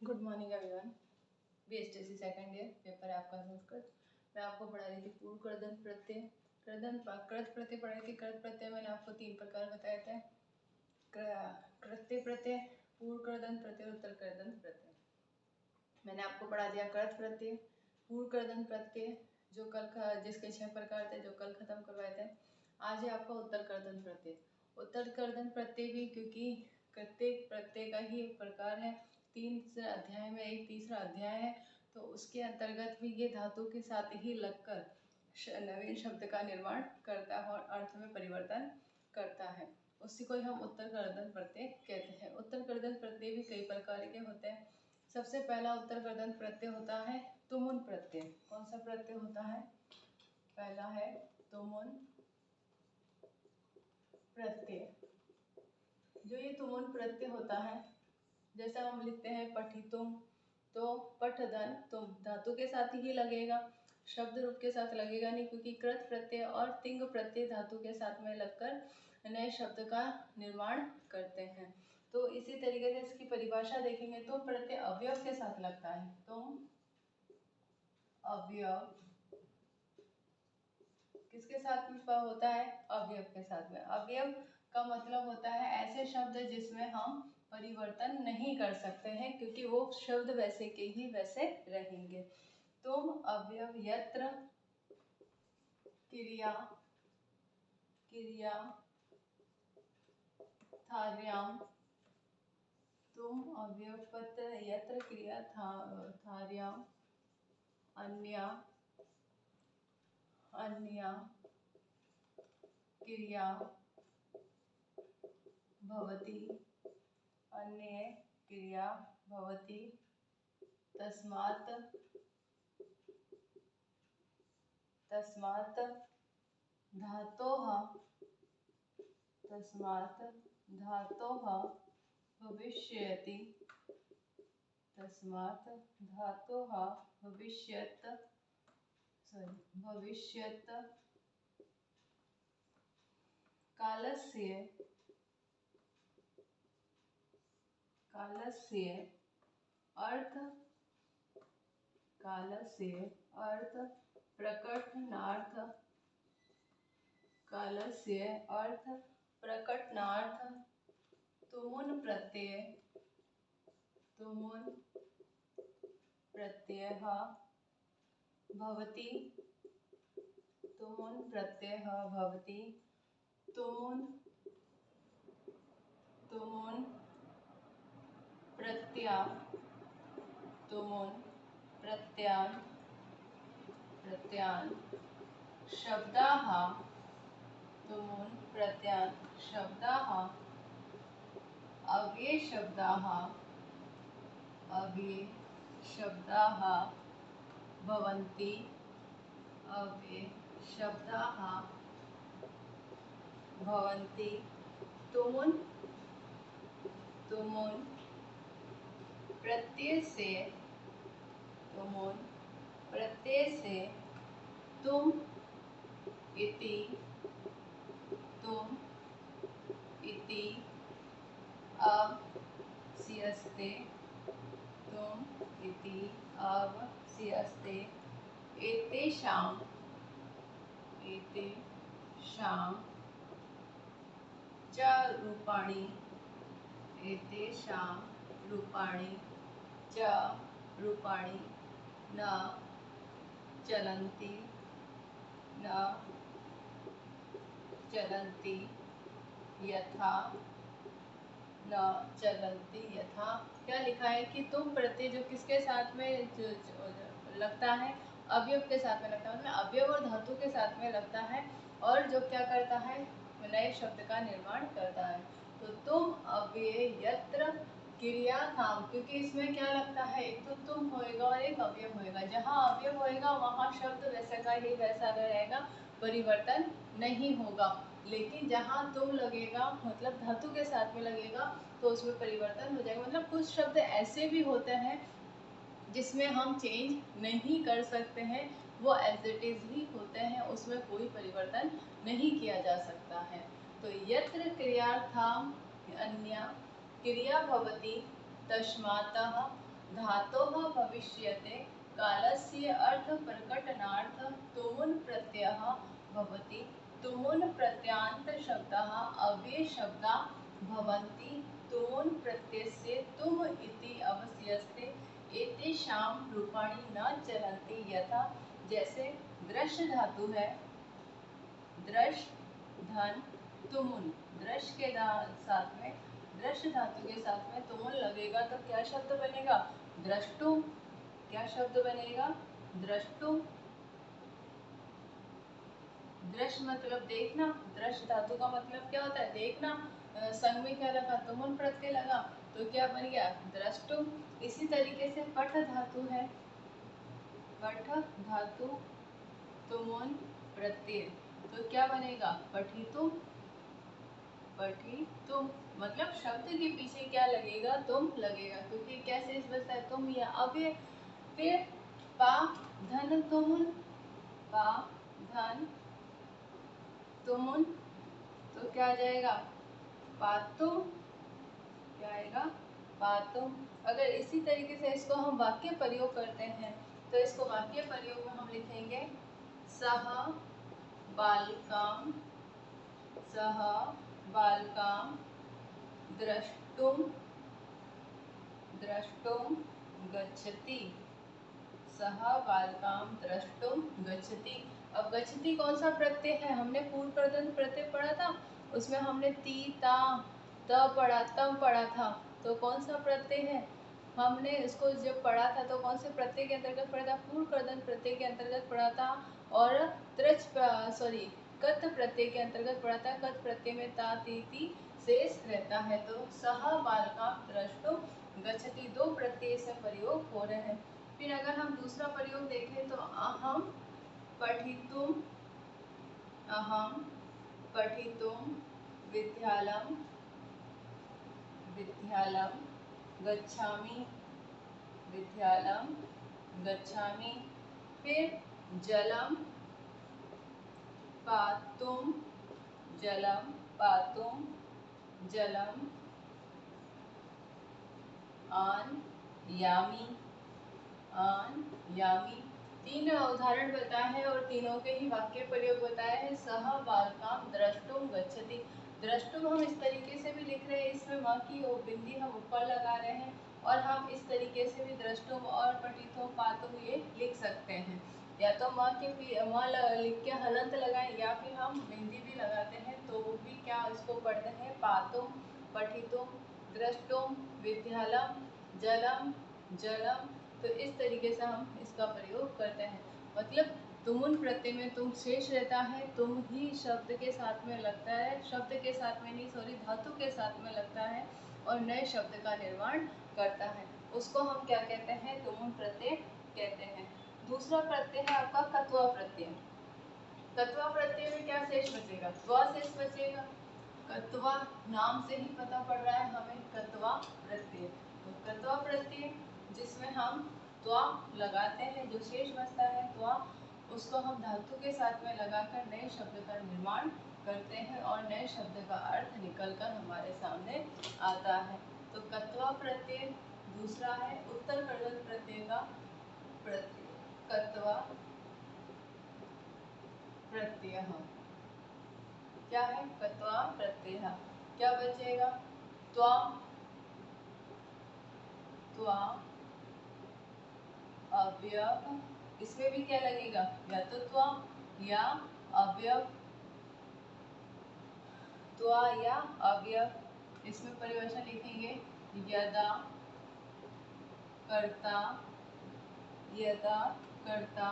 Good morning everyone. BSTC second year paper है आपका संस्कृत। मैं आपको पढ़ा रही थी पूर्व कृदंत प्रत्यय। कृत प्रत्यय पढ़ाई थी। कृत प्रत्यय मैंने आपको 3 प्रकार बताए थे। कृत्य प्रत्यय, पूर्व कृदंत प्रत्यय, उत्तर कृदंत प्रत्यय। मैंने आपको पढ़ा दिया कृत प्रत्यय, पूर्व कृदंत प्रत्यय जो जिसके 6 प्रकार थे, जो कल खत्म करवाए थे। आज है आपका उत्तर कृदंत प्रत्यय। उत्तर कृदंत प्रत्यय भी क्योंकि प्रत्येक प्रत्यय का ही एक प्रकार है, 3 अध्याय में एक तीसरा अध्याय है, तो उसके अंतर्गत भी ये धातु के साथ ही लगकर नवीन शब्द का निर्माण करता है और अर्थ में परिवर्तन करता है। उसी को हम उत्तर कृदंत प्रत्यय कहते हैं। उत्तर कृदंत प्रत्यय भी कई प्रकार के होते हैं। सबसे पहला उत्तर कृदंत प्रत्यय होता है तुमुन प्रत्यय। कौन सा प्रत्यय होता है? पहला है तुमुन प्रत्यय। जो ये तुमुन प्रत्यय होता है, जैसा हम लिखते हैं पठितुम, तो पठधन तुम धातु के साथ ही लगेगा, शब्द रूप के साथ लगेगा नहीं, क्योंकि कृत प्रत्यय और तिंग प्रत्यय धातु के साथ में लगकर नए शब्द का निर्माण करते हैं। तो इसी तरीके से इसकी परिभाषा देखेंगे तो प्रत्यय अवयव के साथ लगता है। तुम अवयव किसके साथ में होता है? अवयव के साथ में। अवयव का मतलब होता है ऐसे शब्द जिसमें हम परिवर्तन नहीं कर सकते हैं, क्योंकि वो शब्द वैसे के ही वैसे रहेंगे। तुम अवयव यत्र क्रिया थार्याम, तुम अवयव पत्र यत्र क्रिया थार्याम अन्या क्रिया भवति, अन्ये क्रिया भवति, तस्मात् धातोः भविष्यति, भविष्यत् कालस्य अर्थ प्रकटनार्थ तुमुन प्रत्ययः भवति, तुमुन प्रत्यान शब्दाः अव्यय शब्दाः भवन्ति, तुमुन प्रत्यय से तुम इति अवस्यस्ते, एतेषां च रूपाणि न चलन्ति यथा। क्या लिखा है कि तुम प्रत्यय जो किसके साथ में जो लगता है? अवयव के साथ में लगता है, मतलब अवयव और धातु के साथ में लगता है, और जो क्या करता है? नए शब्द का निर्माण करता है। तो तुम अव्यय यत्र क्रिया थाम, क्योंकि इसमें क्या लगता है? एक तो तुम होएगा और एक अवयव होएगा। जहाँ अवयव होएगा वहाँ शब्द वैसा का ही वैसा रहेगा, परिवर्तन नहीं होगा। लेकिन जहाँ तुम लगेगा, मतलब धातु के साथ में लगेगा, तो उसमें परिवर्तन हो जाएगा। मतलब कुछ शब्द ऐसे भी होते हैं जिसमें हम चेंज नहीं कर सकते हैं, वो एज इट इज ही होते हैं, उसमें कोई परिवर्तन नहीं किया जा सकता है। तो यत्र क्रियार्थाम अन्या क्रिया भवति, तस्मातः धातोः भविष्यते कालस्य अर्थप्रकटनार्थ तुमुन् प्रत्ययः भवति। तुमुन् प्रत्ययान्त शब्दाः अव्ययशब्दा भवन्ति। तुमुन् प्रत्ययस्य तुम इति अवस्यस्ते एतेषां रूपाणि न चलन्ति यथा जैसे दृश धातु है, दृश धन तुमुन, दृश के साथ में दृश धातु के साथ में तुमुन लगेगा तो क्या शब्द बनेगा? द्रष्टुम। क्या शब्द बनेगा? द्रष्टुम। दृश मतलब देखना, दृश धातु का मतलब क्या होता है? देखना। संग में क्या लगा? तुमुन प्रत्यय लगा तो क्या बन गया? द्रष्टुम। इसी तरीके से पठ धातु है, पठ धातु तुमुन प्रत्यय तो क्या बनेगा? पठितुम। पठितुम मतलब शब्द के पीछे क्या लगेगा? तुम लगेगा, क्योंकि क्या शेष बचता है? तुम या अव्यय। फिर पा धन तुमुन, पा धन तुमुन तो क्या आ जाएगा? पातुम। क्या आएगा? पातुम। अगर इसी तरीके से इसको हम वाक्य प्रयोग करते हैं तो इसको वाक्य प्रयोग में हम लिखेंगे सह बालकाम, सह बालकाम द्रष्टुम, द्रष्टुम गच्छति, सह बालकाम द्रष्टुम गच्छति। अब गच्छति कौन सा प्रत्यय है? हमने पूर्व प्रदंत प्रत्यय पढ़ा था, उसमें हमने ती ता त पढ़ा, तम पढ़ा था, तो कौन सा प्रत्यय है? हमने इसको जब पढ़ा था तो कौन से प्रत्यय के अंतर्गत पढ़ा था? पूर्व प्रदंत प्रत्यय के अंतर्गत पढ़ा था और कत प्रत्यय के अंतर्गत पढ़ा था। कत प्रत्यय में ता ती ती शेष रहता है, तो सह बालकाम द्रष्टुम गच्छति दो प्रत्यय से प्रयोग हो रहे हैं। फिर अगर हम दूसरा प्रयोग देखें तो अहम पठितुम, अहम पठितुम विद्यालयम, विद्यालयम गच्छामि, विद्यालयम गच्छामि। फिर जलम पातुम, जलम पातुम, जलम आनयामि, आनयामि। तीन उदाहरण बताए हैं और तीनों के ही वाक्य प्रयोग बताए हैं। सह बालकाम द्रष्टुम गच्छति। द्रष्टुम हम इस तरीके से भी लिख रहे हैं, इसमें म की बिंदी हम ऊपर लगा रहे हैं, और हम इस तरीके से भी द्रष्टुम और पठितुम पातुम ये लिख सकते हैं। या तो म के लिख के हलंत लगाएं या फिर हम बिंदी भी लगाते हैं तो भी क्या इसको पढ़ते हैं? पातुम, पठितुम, द्रष्टुम, विद्यालम, जलम, जलम। तो इस तरीके से हम इसका प्रयोग करते हैं। मतलब तुमुन प्रत्यय में तुम शेष रहता है, तुम ही शब्द के साथ में लगता है, शब्द के साथ में नहीं सॉरी धातु के साथ में लगता है और नए शब्द का निर्माण करता है, उसको हम क्या कहते हैं? तुमुन प्रत्यय कहते हैं। दूसरा प्रत्यय है आपका कत्वा प्रत्यय। कत्वा प्रत्यय में क्या शेष बचेगा? त्वा शेष बचेगा। कत्वा नाम से ही पता पड़ रहा है हमें, कत्वा प्रत्यय। तो कत्वा प्रत्यय जिसमें हम त्वा लगाते हैं, जो शेष बचता है त्वा, उसको हम धातु के साथ में लगाकर नए शब्द का निर्माण करते हैं और नए शब्द का अर्थ निकलकर हमारे सामने आता है। तो कत्वा प्रत्यय दूसरा है उत्तर कर्दन प्रत्यय का प्रत्यय, कत्वा प्रत्यय। क्या है? कत्वा प्रत्यय। क्या बचेगा? त्वा, त्वा अवयव, इसमें भी क्या लगेगा? या तो त्वा या अवयव, त्वा या अवयव। इसमें परिभाषा लिखेंगे यदा कर्ता, यदा कर्ता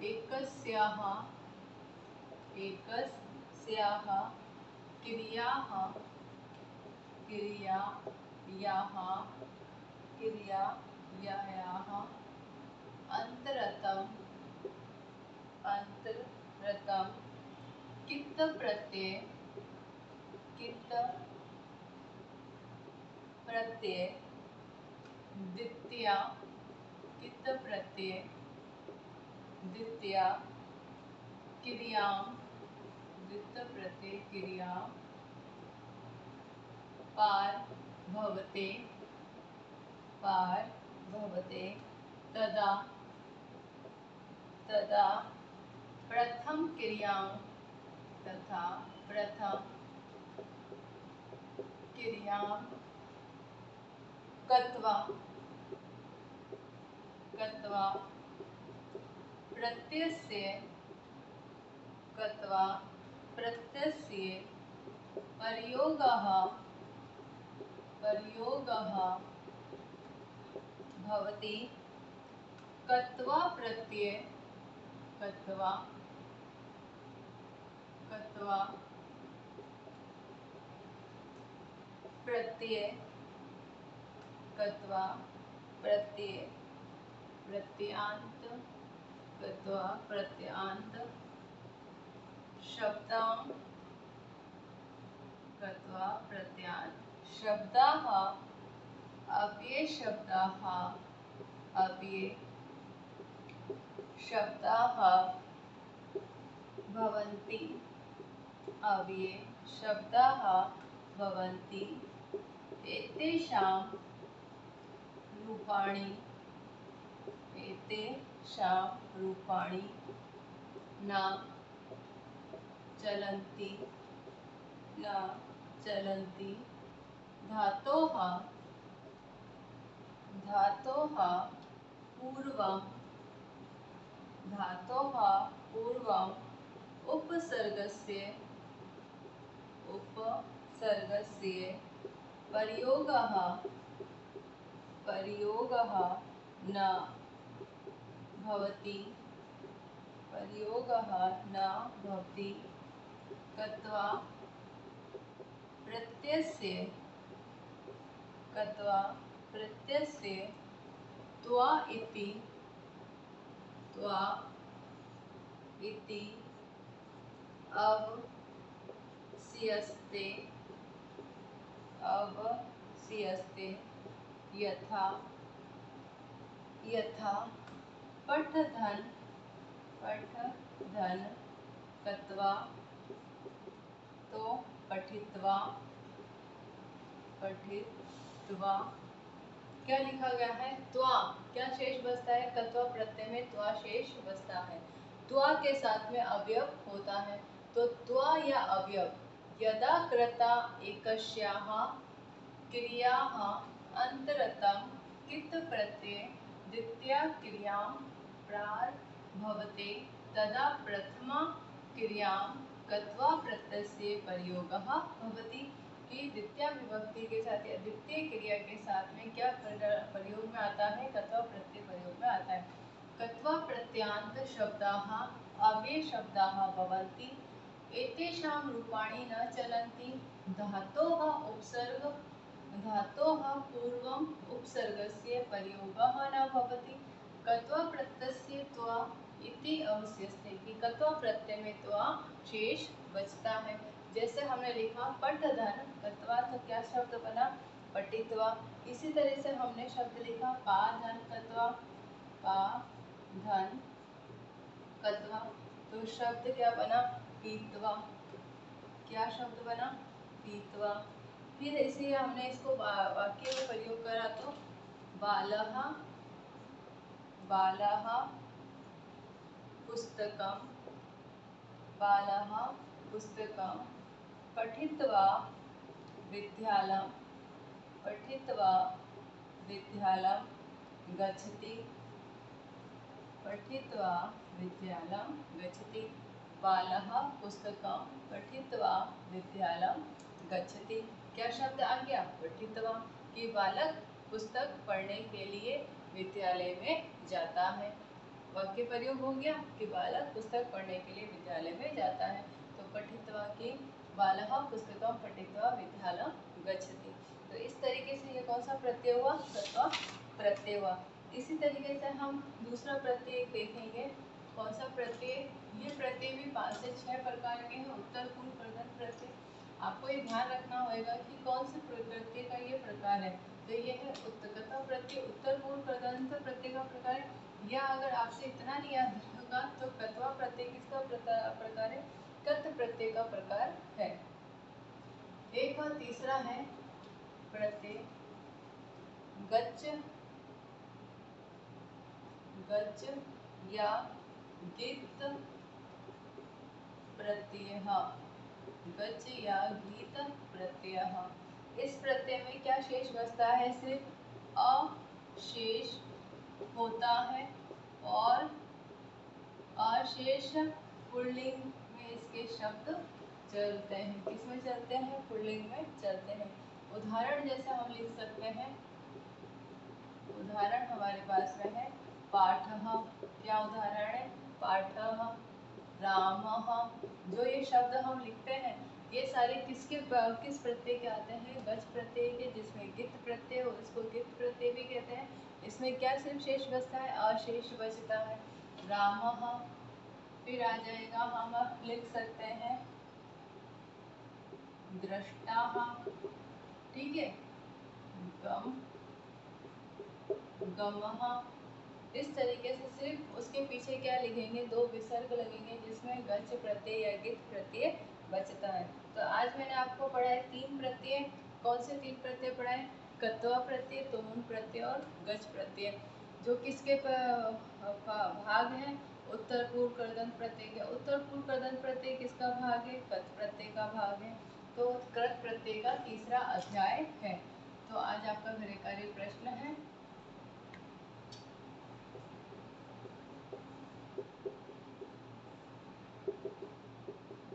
एकस्याः, एकस्याः क्रियाः, क्रियायाः, क्रियायाः अंतरतम, अंतरतम कित्त प्रत्यय, कित्त प्रत्यय द्वितीया, कित्त प्रत्यय द्वितीया क्रियाम, द्वित प्रत्यय क्रिया पार भवते, पार भवते तदा तदा प्रथम क्रियां तथा प्रथम क्रियां गत्वा गत्वा प्रत्यस्य गत्वा प्रत्यस्य प्रयोगः प्रयोगः भवति गत्वा प्रत्यय गत्वा गत्वा प्रत्यय गत्वा प्रत्यय प्रत्यांत गत्वा प्रत्यांत शब्दां गत्वा प्रत्यांत शब्दाः अव्यय शब्दाः अव्यय शब्दाः भवन्ति अव्यय शब्दाः भवन्ति एतेषां रूपाणि न चलन्ति धातोः पूर्वम् उपसर्गस्य प्रयोगः न भवति गत्वा प्रत्ययस्य त्वा इति अवस्यस्ते यथा पठधन गत्वा तो पठित्वा क्या लिखा गया है? त्वा क्या शेष बचता है? कत्वा प्रत्यय में त्वा शेष बचता है। त्वा के साथ में अवयव होता है, तो त्वा या अवयव यदा कृता एकस्याः क्रियाः अन्तरतम कित् प्रत्यय द्वितीया क्रियां प्रारभते तदा प्रथमा क्रियां गत्वा प्रत्ययस्य प्रयोगः भवति। कि द्वितीय विभक्ति के साथ या द्वितीय क्रिया के साथ में क्या प्रयोग में आता है? गत्वा प्रत्यय प्रयोग में आता है। गत्वा प्रत्यांत शब्दाः अव्यय शब्दाः भवन्ति एतेषां रूपाणि न चलन्ति धातोः पूर्वम् उपसर्गस्य प्रयोगः न भवति गत्वा प्रत्ययस्य त्वा इति अवशिष्टे कि गत्वा प्रत्यय में त्वा शेष बचता है। जैसे हमने लिखा पठधन गत्वा तो क्या शब्द बना? पठित्वा। इसी तरह से हमने शब्द लिखा पाधन गत्वा पाधन गत्वा तो शब्द क्या बना? पीत्वा। क्या शब्द बना? पीत्वा। फिर इसे हमने इसको वाक्य में प्रयोग करा तो बालः पुस्तकं पठित्वा विद्यालयं गच्छति बालः पुस्तकं पठित्वा विद्यालयं गच्छति। क्या शब्द आ गया? पठित्वा। कि बालक पुस्तक पढ़ने के लिए विद्यालय में जाता है। वाक्य प्रयोग हो गया कि बालक पुस्तक पढ़ने के लिए विद्यालय में जाता है। तो पठित्वा की बालः पुस्तकं पठित्वा विद्यालयं गच्छति। तो इस तरीके से ये कौन सा प्रत्यय हुआ? गत्वा प्रत्यय हुआ। इसी तरीके से हम दूसरा प्रत्यय देखेंगे। कौन सा प्रत्यय? ये प्रत्यय भी 5 से 6 प्रकार के हैं। उत्तर पूर्व प्रधान प्रत्यय। आपको ये ध्यान रखना होगा कि कौन से प्रत्यय का ये प्रकार है। तो ये है गत्वा प्रत्यय उत्तर पूर्व प्रधान प्रत्यय का प्रकार है। या अगर आपसे इतना नहीं याद होगा तो गत्वा प्रत्यय किसका प्रकार है? कत प्रत्यय का प्रकार है। एक और तीसरा है प्रत्यय गच्छ गच या गित प्रत्यय, गच या गीत प्रत्यय। इस प्रत्यय में क्या शेष बचता है? सिर्फ अ शेष होता है और अशेष पुल्लिंग में इसके शब्द चलते हैं। किसमें चलते हैं? पुल्लिंग में चलते हैं। उदाहरण जैसे हम लिख सकते हैं, उदाहरण हमारे पास में है पाठः। क्या उदाहरण है? पाठः, रामः। जो ये शब्द हम लिखते हैं ये सारे किस प्रत्यय के आते हैं? गच प्रत्यय के, जिसमें गित प्रत्यय हो, इसको गित प्रत्यय भी कहते हैं। इसमें क्या सिर्फ शेष बचता है? अशेष बचता है। रामः, फिर आ जाएगा, हम लिख सकते हैं दृष्टाः, ठीक है, गमः। इस तरीके से सिर्फ उसके पीछे क्या लिखेंगे? दो विसर्ग लगेंगे जिसमें गच प्रत्यय या गित प्रत्यय बचता है। तो आज मैंने आपको पढ़ाए 3 प्रत्यय। कौन से 3 प्रत्यय पढ़ाए? कत्वा प्रत्यय, तुमुन प्रत्यय और गच प्रत्यय, जो किसके भाग हैं? उत्तर पूर्व कर्दन प्रत्यय के। उत्तर पूर्व कर्दन प्रत्यय किसका भाग है? कत प्रत्यय का भाग है। तो कृत प्रत्यय का तीसरा अध्याय है। तो आज आपका गृह कार्य प्रश्न है,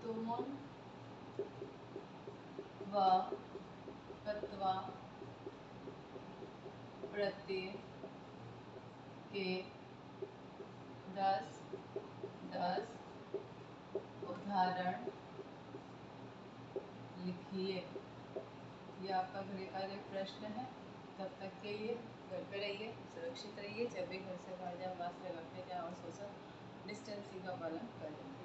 तुमुन व कत्वा प्रत्यय के 10 उदाहरण लिखिए। ये आपका गृह कार्य प्रश्न है। तब तक के लिए घर पे रहिए, सुरक्षित रहिए। जब भी घर से बाहर जाए मास्क लगा के जाए और सोशल डिस्टेंसिंग का पालन करें।